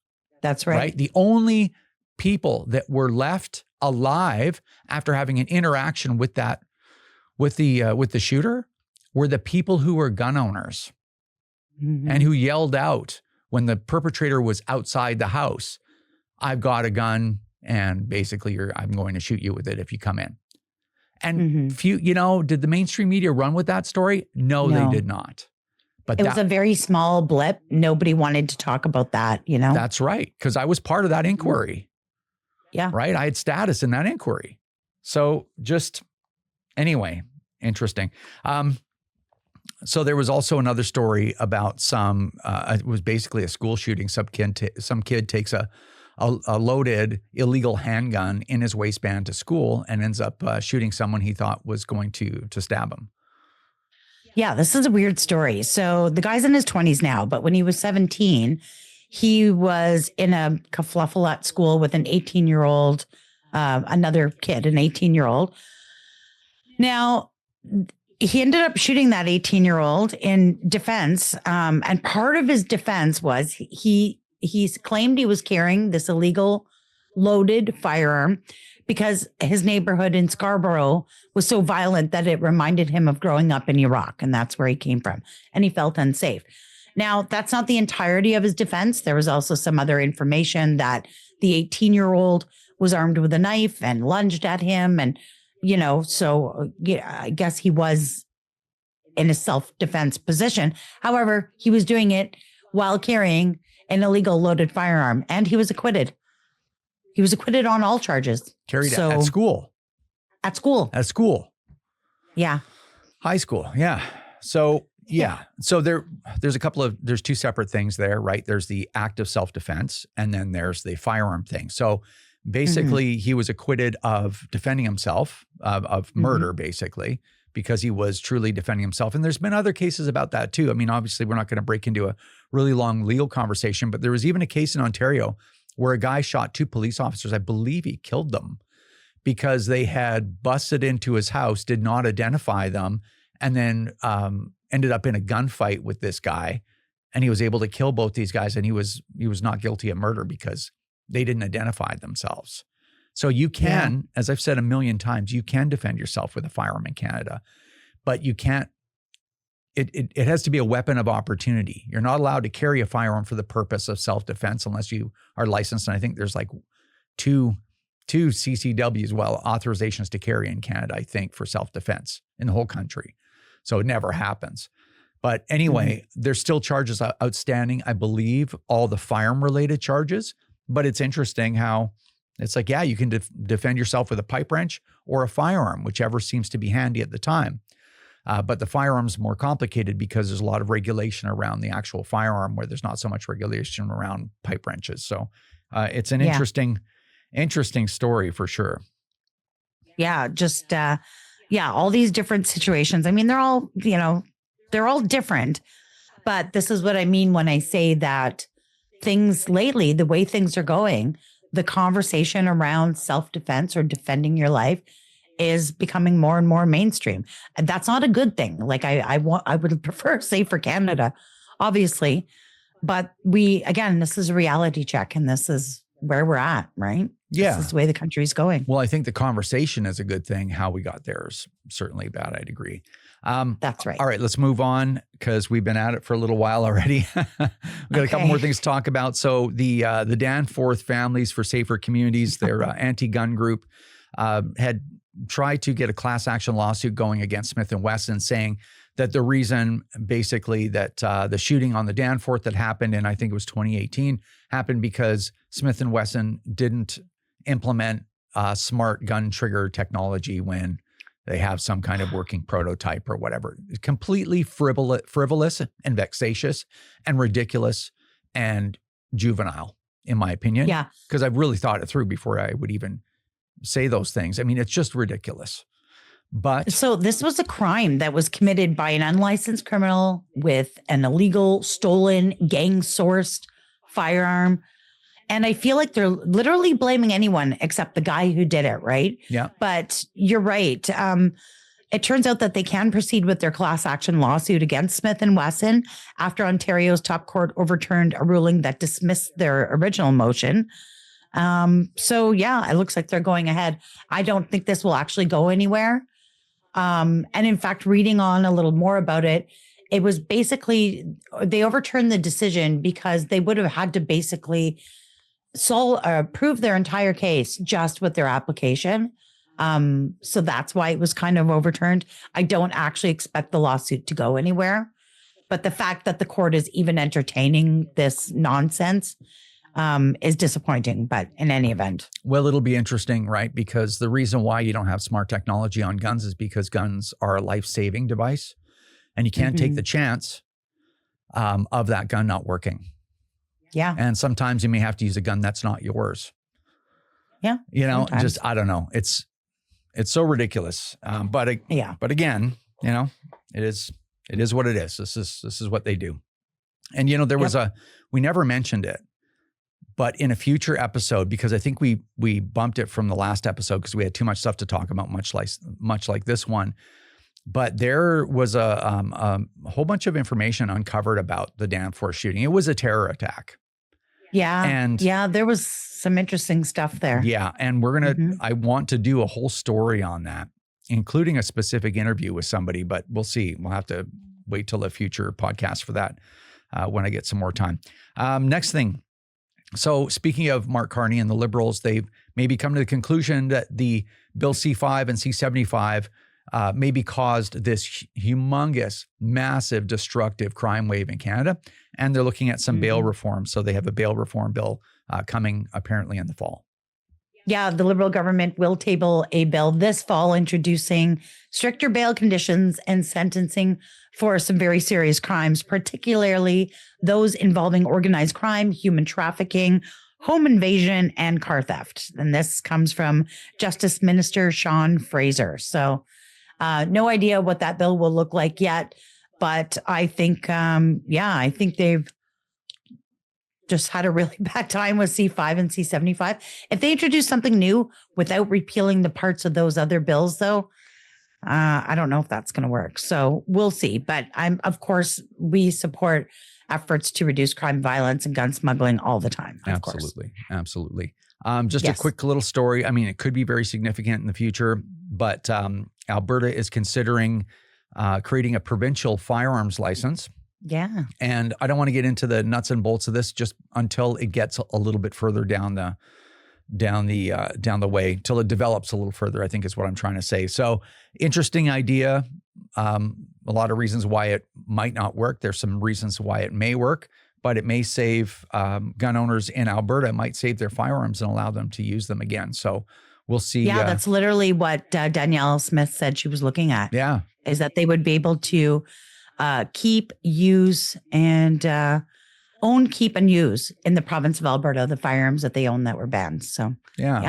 That's right. The only people that were left alive after having an interaction with the shooter were the people who were gun owners and who yelled out when the perpetrator was outside the house, I've got a gun and basically I'm going to shoot you with it if you come in. And did the mainstream media run with that story? No, they did not. But it was a very small blip. Nobody wanted to talk about that, you know? That's right. Because I was part of that inquiry. Yeah. Right. I had status in that inquiry. So just anyway, interesting. So there was also another story about it was basically a school shooting. Some kid takes a loaded illegal handgun in his waistband to school and ends up shooting someone he thought was going to stab him. Yeah, this is a weird story. So the guy's in his 20s now, but when he was 17, he was in a kerfuffle at school with an 18-year-old, another kid, an 18-year-old. Now, he ended up shooting that 18-year-old in defense. And part of his defense was he claimed he was carrying this illegal loaded firearm because his neighborhood in Scarborough was so violent that it reminded him of growing up in Iraq. And that's where he came from. And he felt unsafe. Now, that's not the entirety of his defense. There was also some other information that the 18-year-old was armed with a knife and lunged at him. And, you know, so yeah, I guess he was in a self-defense position. However, he was doing it while carrying an illegal loaded firearm, and he was acquitted. He was acquitted on all charges. Carried at school. At school. At school. Yeah. High school. Yeah. So, yeah. So there's two separate things there, right? There's the act of self-defense, and then there's the firearm thing. So basically, he was acquitted of defending himself, of murder, basically, because he was truly defending himself. And there's been other cases about that too. I mean, obviously, we're not going to break into a really long legal conversation, but there was even a case in Ontario where a guy shot two police officers. I believe he killed them because they had busted into his house, did not identify them, and then ended up in a gunfight with this guy. And he was able to kill both these guys, and he was not guilty of murder because they didn't identify themselves. So you can, as I've said a million times, you can defend yourself with a firearm in Canada, but you can't. It has to be a weapon of opportunity. You're not allowed to carry a firearm for the purpose of self-defense unless you are licensed. And I think there's like two CCWs, authorizations to carry in Canada, I think, for self-defense in the whole country. So it never happens. But anyway, there's still charges outstanding, I believe, all the firearm-related charges. But it's interesting how it's like, yeah, you can defend yourself with a pipe wrench or a firearm, whichever seems to be handy at the time. But the firearm's more complicated because there's a lot of regulation around the actual firearm where there's not so much regulation around pipe wrenches. So it's an interesting story for sure. Yeah, just, all these different situations. I mean, they're all different, but this is what I mean when I say that things lately, the way things are going, the conversation around self-defense or defending your life is becoming more and more mainstream. And that's not a good thing. Like I would prefer safer Canada, obviously, but this is a reality check and this is where we're at, right? Yeah. This is the way the country's going. Well, I think the conversation is a good thing. How we got there is certainly bad. I'd agree. That's right. All right, let's move on because we've been at it for a little while already. We've got a couple more things to talk about. So the Danforth Families for Safer Communities, their anti-gun group, had tried to get a class action lawsuit going against Smith Wesson, saying that the reason basically that the shooting on the Danforth that happened in, I think it was 2018, happened because Smith Wesson didn't implement smart gun trigger technology when they have some kind of working prototype or whatever. Completely frivolous and vexatious and ridiculous and juvenile, in my opinion. Yeah. Because I've really thought it through before I would even say those things. I mean, it's just ridiculous. But so this was a crime that was committed by an unlicensed criminal with an illegal, stolen, gang-sourced firearm. And I feel like they're literally blaming anyone except the guy who did it, right? Yeah. But you're right. It turns out that they can proceed with their class action lawsuit against Smith Wesson after Ontario's top court overturned a ruling that dismissed their original motion. It looks like they're going ahead. I don't think this will actually go anywhere. And in fact, reading on a little more about it, it was basically, they overturned the decision because they would have had to basically prove their entire case just with their application. So that's why it was kind of overturned. I don't actually expect the lawsuit to go anywhere, But the fact that the court is even entertaining this nonsense is disappointing. But in any event. Well, it'll be interesting, right? Because the reason why you don't have smart technology on guns is because guns are a life-saving device, and you can't take the chance of that gun not working. Yeah. And sometimes you may have to use a gun that's not yours. Yeah. You know, sometimes. just, I don't know. It's so ridiculous. But again, you know, it is what it is. This is what they do. And, you know, there was we never mentioned it, but in a future episode, because I think we bumped it from the last episode because we had too much stuff to talk about, much like this one. But there was a whole bunch of information uncovered about the Danforth shooting. It was a terror attack. Yeah. And there was some interesting stuff there. Yeah. And we're going to, I want to do a whole story on that, including a specific interview with somebody, but we'll see. We'll have to wait till a future podcast for that when I get some more time. Next thing. So speaking of Mark Carney and the Liberals, they've maybe come to the conclusion that the Bill C5 and C75 maybe caused this humongous, massive, destructive crime wave in Canada. And they're looking at some bail reform. So they have a bail reform bill coming apparently in the fall. Yeah, the Liberal government will table a bill this fall introducing stricter bail conditions and sentencing for some very serious crimes, particularly those involving organized crime, human trafficking, home invasion, and car theft. And this comes from Justice Minister Sean Fraser. So no idea what that bill will look like yet, but I think, I think they've just had a really bad time with C5 and C75. If they introduce something new without repealing the parts of those other bills, though, I don't know if that's going to work. So we'll see. But of course, we support efforts to reduce crime, violence, and gun smuggling all the time. Absolutely. Just a quick little story. I mean, it could be very significant in the future, but Alberta is considering creating a provincial firearms license. Yeah. And I don't want to get into the nuts and bolts of this just until it gets a little bit further down the way, till it develops a little further, I think is what I'm trying to say. So interesting idea. A lot of reasons why it might not work. There's some reasons why it may work, but it may save gun owners in Alberta. It might save their firearms and allow them to use them again. So we'll see. Yeah, that's literally what Danielle Smith said she was looking at. Yeah. Is that they would be able to keep, use, and own, keep, and use in the province of Alberta the firearms that they own that were banned. So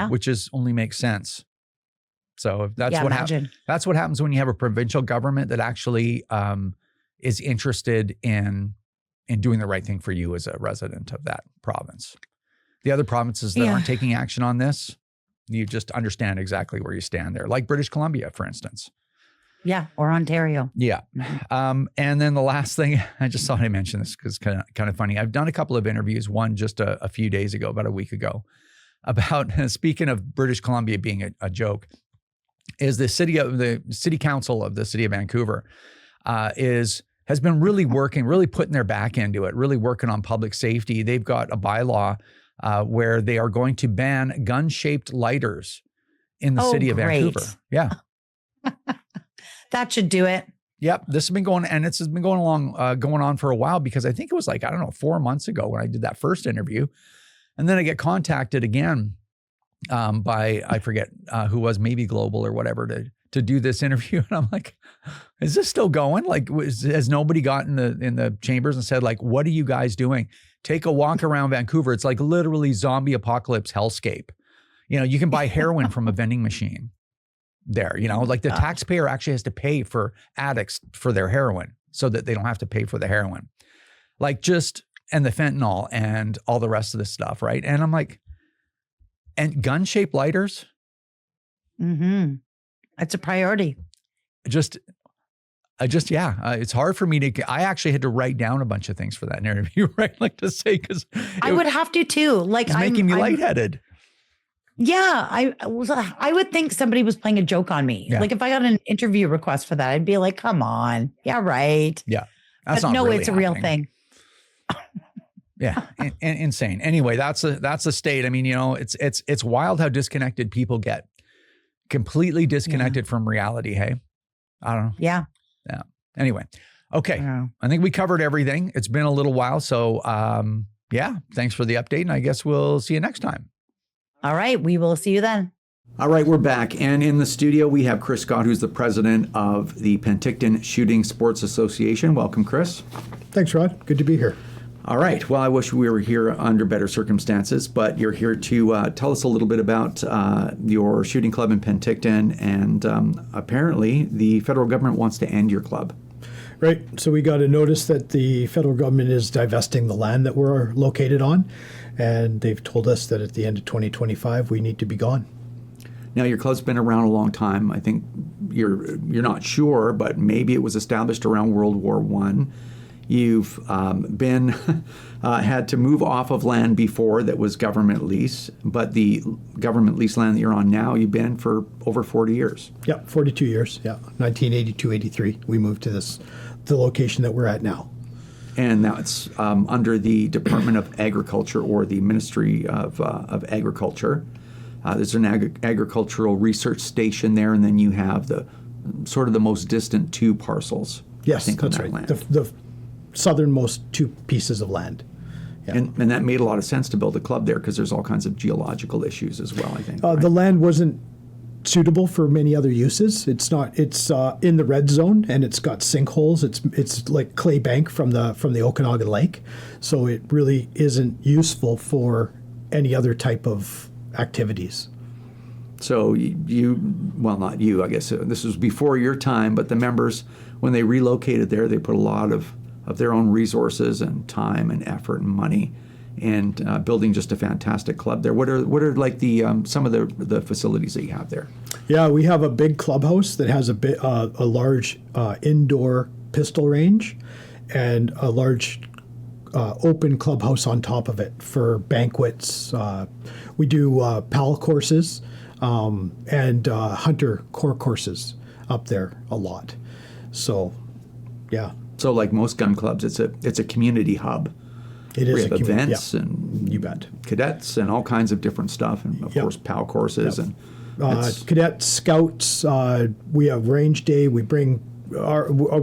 which only makes sense. So that's what happens. That's what happens when you have a provincial government that actually is interested in doing the right thing for you as a resident of that province. The other provinces that aren't taking action on this, you just understand exactly where you stand there, like British Columbia, for instance. Yeah, or Ontario. Yeah. And then the last thing, I just thought I'd mention this because it's kind of funny. I've done a couple of interviews, one just a few days ago, about a week ago, about, speaking of British Columbia being a joke, is the city council of the city of Vancouver has been really putting their back into it, really working on public safety. They've got a bylaw where they are going to ban gun-shaped lighters in the city of Vancouver. Yeah. That should do it. Yep. This has been going on for a while, because I think it was 4 months ago when I did that first interview. And then I get contacted again by, I forget who was, maybe Global or whatever, to do this interview. And I'm like, is this still going? Has nobody gotten in the chambers and said, what are you guys doing? Take a walk around Vancouver. It's literally zombie apocalypse hellscape. You can buy heroin from a vending machine there, the taxpayer actually has to pay for addicts for their heroin so that they don't have to pay for the heroin, and the fentanyl and all the rest of this stuff. Right. And I'm like, and gun-shaped lighters. It's a priority. It's hard for me I actually had to write down a bunch of things for that interview, right? To say, because I would have to too. It's making me lightheaded. Yeah, I would think somebody was playing a joke on me. Yeah. If I got an interview request for that, I'd be like, "Come on, yeah, right." Yeah, that's not really it's a real thing. Yeah, insane. Anyway, that's the state. I mean, it's wild how disconnected people get, completely disconnected from reality. Hey, I don't know. Yeah. Anyway, Okay. Yeah. I think we covered everything. It's been a little while. So, yeah, thanks for the update. And I guess we'll see you next time. All right. We will see you then. All right, we're back. And in the studio, we have Chris Scott, who's the president of the Penticton Shooting Sports Association. Welcome, Chris. Thanks, Rod. Good to be here. All right. Well, I wish we were here under better circumstances, but you're here to tell us a little bit about your shooting club in Penticton. And apparently, the federal government wants to end your club. Right. So we got a notice that the federal government is divesting the land that we're located on. And they've told us that at the end of 2025, we need to be gone. Now, your club's been around a long time. I think you're not sure, but maybe it was established around World War I. You've been had to move off of land before that was government lease, but the government lease land that you're on now, you've been for over 40 years. Yeah, 42 years. Yeah, 1982-83. We moved to the location that we're at now. And now it's under the Department of Agriculture or the Ministry of Agriculture. There's an agricultural research station there, and then you have the sort of the most distant two parcels. Yes, I think, that's on that right. land. The southernmost two pieces of land. Yeah. And that made a lot of sense to build a club there because there's all kinds of geological issues as well, I think. Right? The land wasn't suitable for many other uses. It's not. It's in the red zone, and it's got sinkholes. It's like clay bank from the 𝐂𝐂𝐿𝐿 Lake, so it really isn't useful for any other type of activities. So well, not you, I guess. This was before your time, but the members, when they relocated there, they put a lot of their own resources and time and effort and money and building just a fantastic club there. What are like the some of the facilities that you have there? Yeah, we have a big clubhouse that has a large indoor pistol range and a large open clubhouse on top of it for banquets. We do PAL courses and hunter core courses up there a lot. So, yeah. So like most gun clubs, it's a community hub. It is we have a community, events and you bet. Cadets and all kinds of different stuff, and of course PAL courses and cadets, scouts. We have range day. We bring we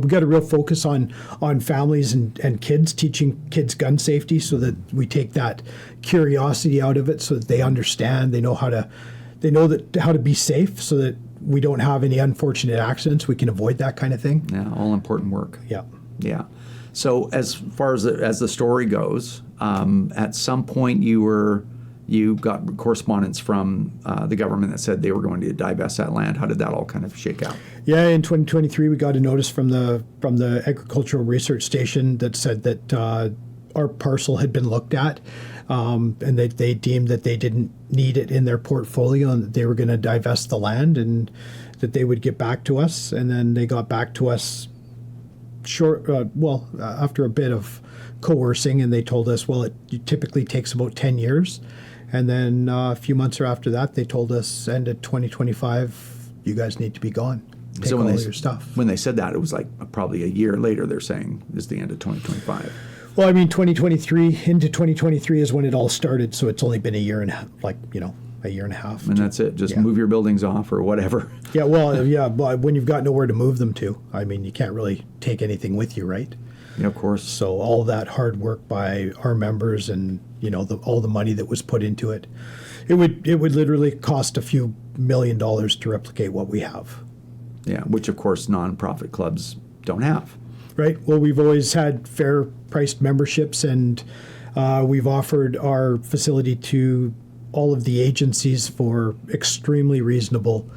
got a real focus on families and kids, teaching kids gun safety, so that we take that curiosity out of it, so that they understand, they know how to be safe, so that we don't have any unfortunate accidents. We can avoid that kind of thing. Yeah, all important work. Yeah. Yeah. So as far as the story goes, at some point you got correspondence from the government that said they were going to divest that land. How did that all kind of shake out? Yeah, in 2023 we got a notice from the Agricultural Research Station that said that our parcel had been looked at, and they deemed that they didn't need it in their portfolio, and that they were going to divest the land, and that they would get back to us. And then they got back to us after a bit of coercing, and they told us, well, it typically takes about 10 years. And then a few months after that, they told us, end of 2025, you guys need to be gone. Take all your stuff. When they said that, it was like probably a year later, they're saying is the end of 2025. Well, I mean, 2023 into 2023 is when it all started, so it's only been a year and a year and a half. And that's it. Just move your buildings off or whatever. Yeah, well, yeah, but when you've got nowhere to move them to, I mean, you can't really take anything with you, right? Yeah, of course. So all that hard work by our members, and all the money that was put into it, it would literally cost a few $1 million to replicate what we have. Yeah, which of course nonprofit clubs don't have. Right. Well, we've always had fair priced memberships, and we've offered our facility to all of the agencies for extremely reasonable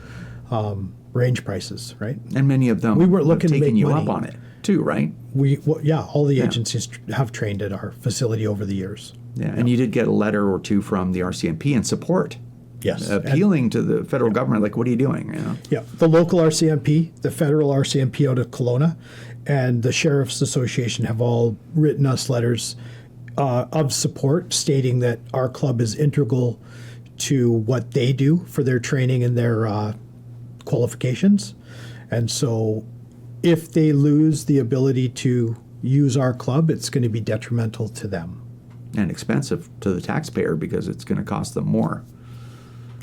range prices, right? And many of them we weren't looking to taking make you money. up on it too, right? All the agencies have trained at our facility over the years. Yeah, and you did get a letter or two from the RCMP in support. Yes. Appealing to the federal government, like, what are you doing? Yeah, the local RCMP, the federal RCMP out of Kelowna, and the Sheriff's Association have all written us letters of support, stating that our club is integral to what they do for their training and their qualifications. And so if they lose the ability to use our club, it's going to be detrimental to them. And expensive to the taxpayer because it's going to cost them more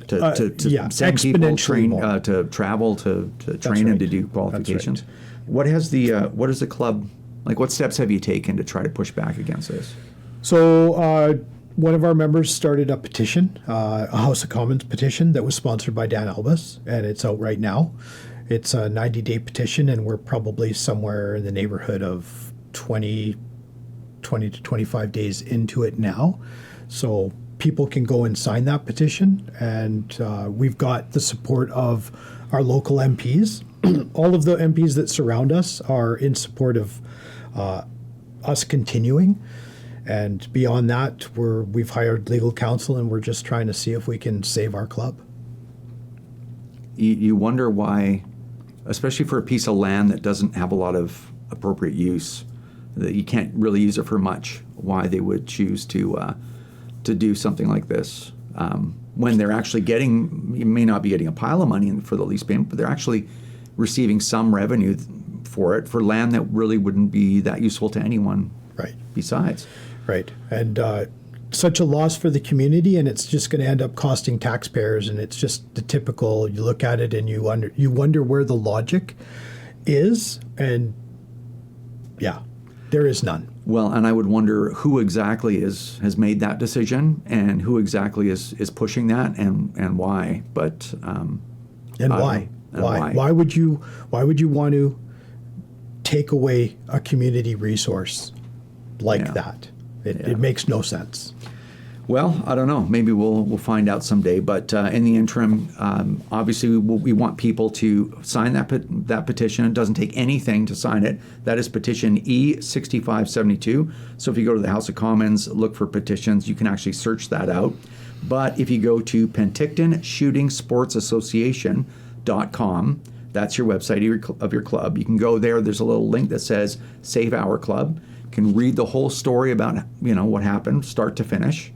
to send people to travel to train and to do qualifications. Right. What does the club Like, what steps have you taken to try to push back against this? So one of our members started a petition, a House of Commons petition that was sponsored by Dan Albus, and it's out right now. It's a 90-day petition, and we're probably somewhere in the neighborhood of 20 to 25 days into it now. So people can go and sign that petition, and we've got the support of our local MPs. All of the MPs that surround us are in support of us continuing. And beyond that, we've hired legal counsel, and we're just trying to see if we can save our club. You wonder why, especially for a piece of land that doesn't have a lot of appropriate use, that you can't really use it for much, why they would choose to do something like this when they're actually getting, you may not be getting a pile of money for the lease payment, but they're actually receiving some revenue for it, for land that really wouldn't be that useful to anyone besides. Right. And such a loss for the community, and it's just going to end up costing taxpayers. And it's just the typical, you look at it and you wonder where the logic is. And yeah, there is none. Well, and I would wonder who exactly has made that decision, and who exactly is pushing that, and why. But why? Why would you want to take away a community resource like that? It makes no sense. Well, I don't know. Maybe we'll find out someday. But in the interim, obviously, we want people to sign that petition. It doesn't take anything to sign it. That is petition 𝐸6572. So if you go to the House of Commons, look for petitions, you can actually search that out. But if you go to Penticton Shooting Sports Association.com, that's your website of your club. You can go there. There's a little link that says Save Our Club. You can read the whole story about what happened, start to finish.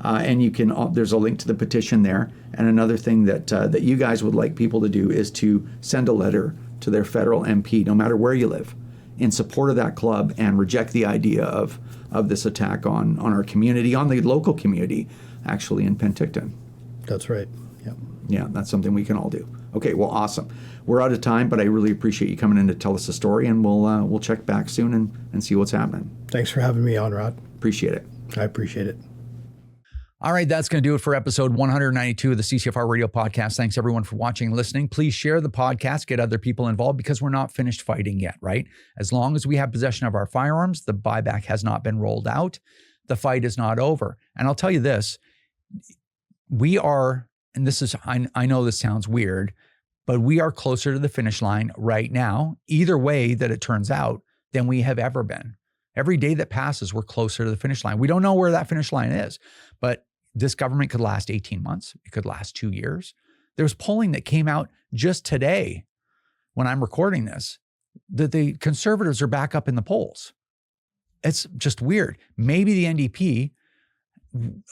And you can. There's a link to the petition there. And another thing that you guys would like people to do is to send a letter to their federal MP, no matter where you live, in support of that club, and reject the idea of this attack on our community, on the local community, actually in Penticton. That's right. Yeah. Yeah, that's something we can all do. Okay, well, awesome. We're out of time, but I really appreciate you coming in to tell us the story, and we'll check back soon and see what's happening. Thanks for having me on, Rod. Appreciate it. I appreciate it. All right, that's going to do it for episode 192 of the CCFR Radio Podcast. Thanks, everyone, for watching and listening. Please share the podcast, get other people involved, because we're not finished fighting yet, right? As long as we have possession of our firearms, the buyback has not been rolled out. The fight is not over. And I'll tell you this, we are, and this is, I know this sounds weird, but we are closer to the finish line right now, either way that it turns out, than we have ever been. Every day that passes, we're closer to the finish line. We don't know where that finish line is, but this government could last 18 months. It could last 2 years. There was polling that came out just today when I'm recording this, that the Conservatives are back up in the polls. It's just weird. Maybe the NDP,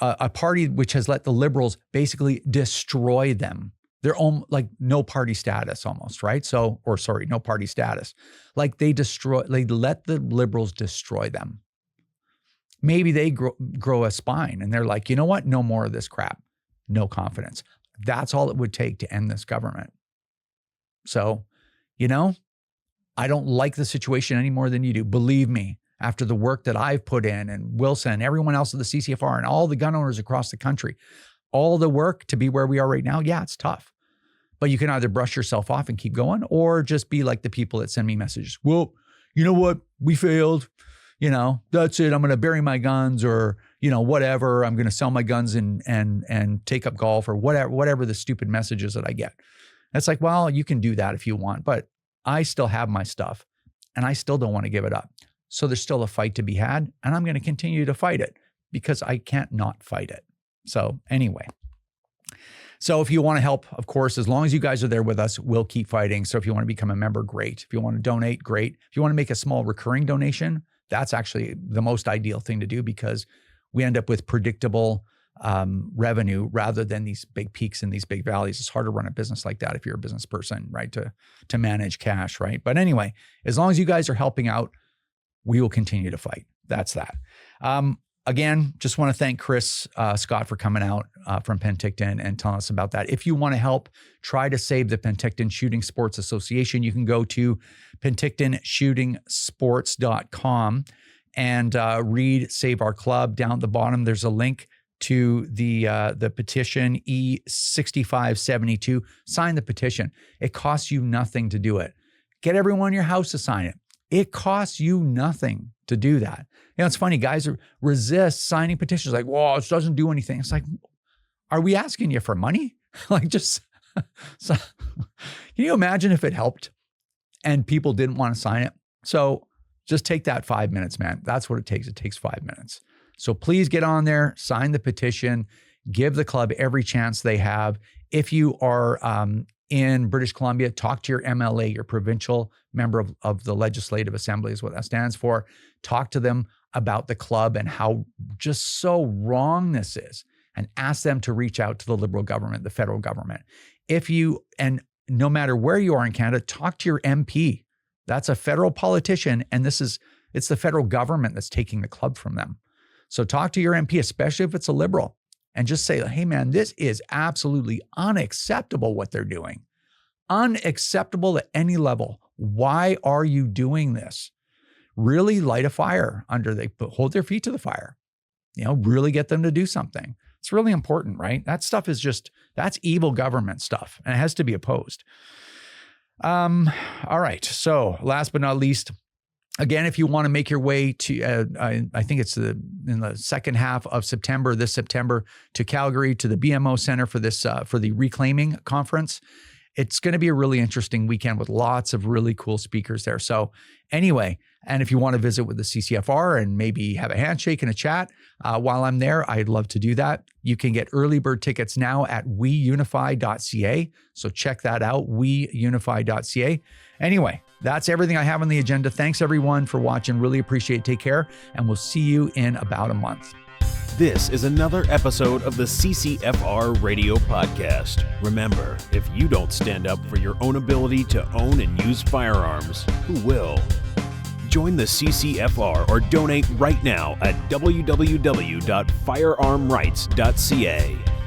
a party which has let the Liberals basically destroy them, their own, like no party status almost, right? So, or sorry, no party status. Like they let the Liberals destroy them. Maybe they grow a spine and they're like, you know what? No more of this crap. No confidence. That's all it would take to end this government. So, I don't like the situation any more than you do. Believe me, after the work that I've put in, and Wilson and everyone else at the CCFR and all the gun owners across the country, all the work to be where we are right now, yeah, it's tough. But you can either brush yourself off and keep going, or just be like the people that send me messages. Well, you know what? We failed. That's it. I'm going to bury my guns, or, whatever. I'm going to sell my guns and take up golf, or whatever the stupid messages that I get. It's like, well, you can do that if you want, but I still have my stuff and I still don't want to give it up. So there's still a fight to be had, and I'm going to continue to fight it because I can't not fight it. So anyway. So if you want to help, of course, as long as you guys are there with us, we'll keep fighting. So if you want to become a member, great. If you want to donate, great. If you want to make a small recurring donation, that's actually the most ideal thing to do, because we end up with predictable revenue rather than these big peaks and these big valleys. It's hard to run a business like that if you're a business person, right? To manage cash, right? But anyway, as long as you guys are helping out, we will continue to fight. That's that. Again, just want to thank Chris Scott for coming out from Penticton and telling us about that. If you want to help try to save the Penticton Shooting Sports Association, you can go to pentictonshootingsports.com and read Save Our Club. Down at the bottom, there's a link to the petition E6572. Sign the petition. It costs you nothing to do it. Get everyone in your house to sign it. It costs you nothing to do that. You know, it's funny, guys resist signing petitions like, well, it doesn't do anything. It's like, are we asking you for money? Like, just, so, can you imagine if it helped and people didn't want to sign it? So just take that 5 minutes, man. That's what it takes. It takes 5 minutes. So please get on there, sign the petition, give the club every chance they have. If you are in British Columbia, talk to your MLA, your provincial member of the Legislative Assembly is what that stands for. Talk to them about the club and how just so wrong this is, and ask them to reach out to the Liberal government, the federal government. And no matter where you are in Canada, talk to your MP. That's a federal politician, and it's the federal government that's taking the club from them. So talk to your MP, especially if it's a Liberal, and just say, hey man, this is absolutely unacceptable what they're doing. Unacceptable at any level. Why are you doing this? Really light a fire hold their feet to the fire. You know, really get them to do something. It's really important, right? That stuff is that's evil government stuff, and it has to be opposed. All right. So last but not least, again, if you want to make your way to, I think it's in the second half of September, this September, to Calgary, to the BMO Center for this, for the Reclaiming Conference. It's going to be a really interesting weekend with lots of really cool speakers there. So anyway, and if you want to visit with the CCFR and maybe have a handshake and a chat while I'm there, I'd love to do that. You can get early bird tickets now at weunify.ca. So check that out, weunify.ca. Anyway, that's everything I have on the agenda. Thanks everyone for watching. Really appreciate it. Take care, and we'll see you in about a month. This is another episode of the CCFR Radio Podcast. Remember, if you don't stand up for your own ability to own and use firearms, who will? Join the CCFR or donate right now at www.firearmrights.ca.